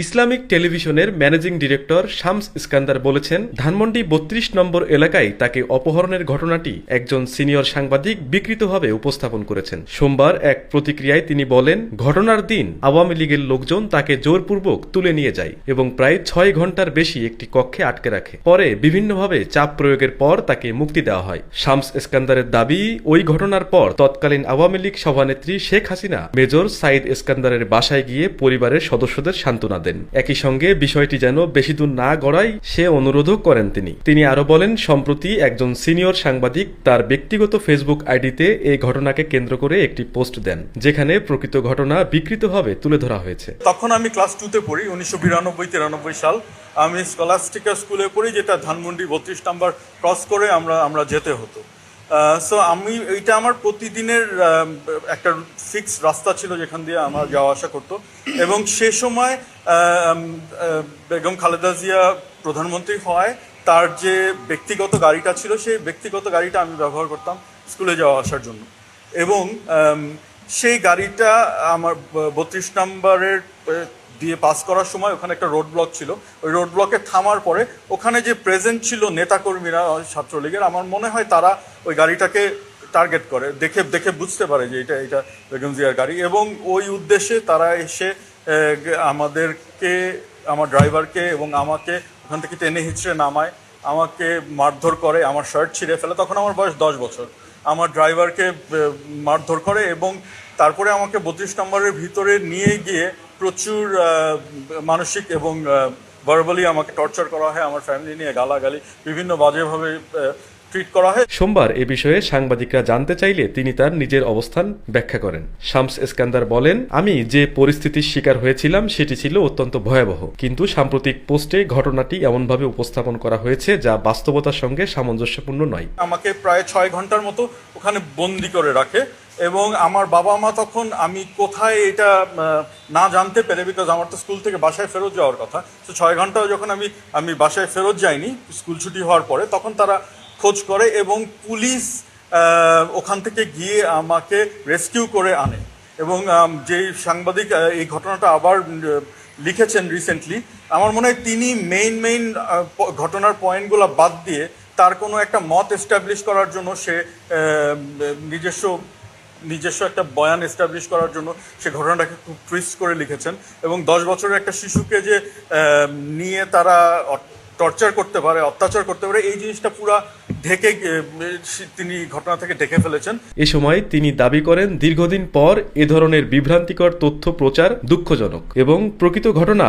Islamic টেলিভিশনের managing director Shams Iskandar বলেছেন, ধানমন্ডি ৩২ নম্বর এলাকায় তাকে অপহরণের ঘটনাটি একজন সিনিয়র সাংবাদিক বিকৃতভাবে উপস্থাপন করেছেন। সোমবার এক প্রতিক্রিয়ায় তিনি বলেন, ঘটনার দিন আওয়ামী লীগের লোকজন তাকে জোরপূর্বক তুলে নিয়ে যায় এবং প্রায় ৬ ঘন্টার বেশি একটি কক্ষে আটকে রাখে। পরে বিভিন্নভাবে চাপ প্রয়োগের পর তাকে মুক্তি দেওয়া হয়। শামস ইস্কান্দারের দাবি, ওই ঘটনার পর তৎকালীন আওয়ামী লীগ সভানেত্রী শেখ হাসিনা মেজর সাইদ ইস্কান্দারের বাসায় গিয়ে পরিবারের সদস্যদের সান্ত্বনা দেন। একই সঙ্গে বিষয়টি যেন বেশি দূর না গড়ায় সে অনুরোধও করেন তিনি আরো বলেন, সম্প্রতি একজন সিনিয়র সাংবাদিক তার ব্যক্তিগত ফেসবুক আইডিতে এই ঘটনাকে কেন্দ্র করে একটি পোস্ট দেন, যেখানে প্রকৃত ঘটনা বিকৃতভাবে তুলে ধরা হয়েছে। তখন আমি ক্লাস 2-তে পড়ি, 1992-93 সাল। আমি স্কলাস্টিকা স্কুলে পড়ি, যেটা ধানমন্ডি 32 নাম্বার ক্রস করে আমরা যেতে হতো। সো এইটা আমার প্রতিদিনের একটা ফিক্স রাস্তা ছিল যেখান দিয়ে আমার যাওয়া আসা করতো। এবং সে সময় বেগম খালেদা জিয়া প্রধানমন্ত্রী হওয়ায় তার যে ব্যক্তিগত গাড়িটা ছিল, সেই ব্যক্তিগত গাড়িটা আমি ব্যবহার করতাম স্কুলে যাওয়া আসার জন্য। এবং সেই গাড়িটা আমার 32 নাম্বারের দিয়ে পাস করার সময় ওখানে একটা রোড ব্লক ছিল। ওই রোড ব্লকে থামার পরে ওখানে যে প্রেজেন্ট ছিল নেতাকর্মীরা ছাত্রলীগের, আমার মনে হয় তারা ওই গাড়িটাকে টার্গেট করে, দেখে বুঝতে পারে যে এটা বেগম জিয়ার গাড়ি। এবং ওই উদ্দেশ্যে তারা এসে আমার ড্রাইভারকে এবং আমাকে ওখান থেকে টেনে হিঁচড়ে নামায়, আমাকে মারধর করে, আমার শার্ট ছিঁড়ে ফেলে। তখন আমার বয়স 10 বছর। আমার ড্রাইভারকে মারধর করে এবং তারপরে আমাকে 32 নম্বরের ভিতরে নিয়ে গিয়ে প্রচুর মানসিক এবং ভার্বালি আমাকে টর্চার করা হয়। আমার ফ্যামিলি নিয়ে গালাগালি, বিভিন্ন বাজেভাবে ট্রিট করা হয়। সোমবার এ বিষয়ে সাংবাদিকরা জানতে চাইলে তিনি তার নিজের অবস্থান ব্যাখ্যা করেন। শামস ইস্কান্দার বলেন, আমি যে পরিস্থিতির শিকার হয়েছিলাম সেটি ছিল অত্যন্ত ভয়াবহ, কিন্তু সাম্প্রতিক পোস্টে ঘটনাটি এমনভাবে উপস্থাপন করা হয়েছে যা বাস্তবতার সঙ্গে সামঞ্জস্যপূর্ণ নয়। আমাকে প্রায় 6 ঘন্টার মতো ওখানে বন্দি করে রাখে এবং আমার বাবা মা তখন আমি কোথায় এটা না জানতে পেরে, বিকজ আমার তো স্কুল থেকে বাসায় ফেরত যাওয়ার কথা, তো 6 ঘন্টাও যখন আমি বাসায় ফেরত যাইনি স্কুল ছুটি হওয়ার পরে, তখন তারা খোঁজ করে এবং পুলিশ ওখান থেকে গিয়ে আমাকে রেস্কিউ করে আনে। এবং যেই সাংবাদিক এই ঘটনাটা আবার লিখেছেন রিসেন্টলি, আমার মনে হয় তিনি মেইন ঘটনার পয়েন্টগুলো বাদ দিয়ে তার কোনো একটা মত এস্টাবলিশ করার জন্য সে নিজস্ব একটা বয়ান এস্টাবলিশ করার জন্য সে ঘটনাটাকে খুব টুইস্ট করে লিখেছেন। এবং 10 বছরের একটা শিশুকে যে নিয়ে তারা টর্চার করতে পারে, অত্যাচার করতে পারে, এই জিনিসটা পুরা তিনি ঘটনা থেকে ঢেকে ফেলেছেন। এ সময় তিনি দাবি করেন, দীর্ঘদিন পর এ ধরনের বিভ্রান্তিকর তথ্য প্রচার দুঃখজনক এবং প্রকৃত ঘটনা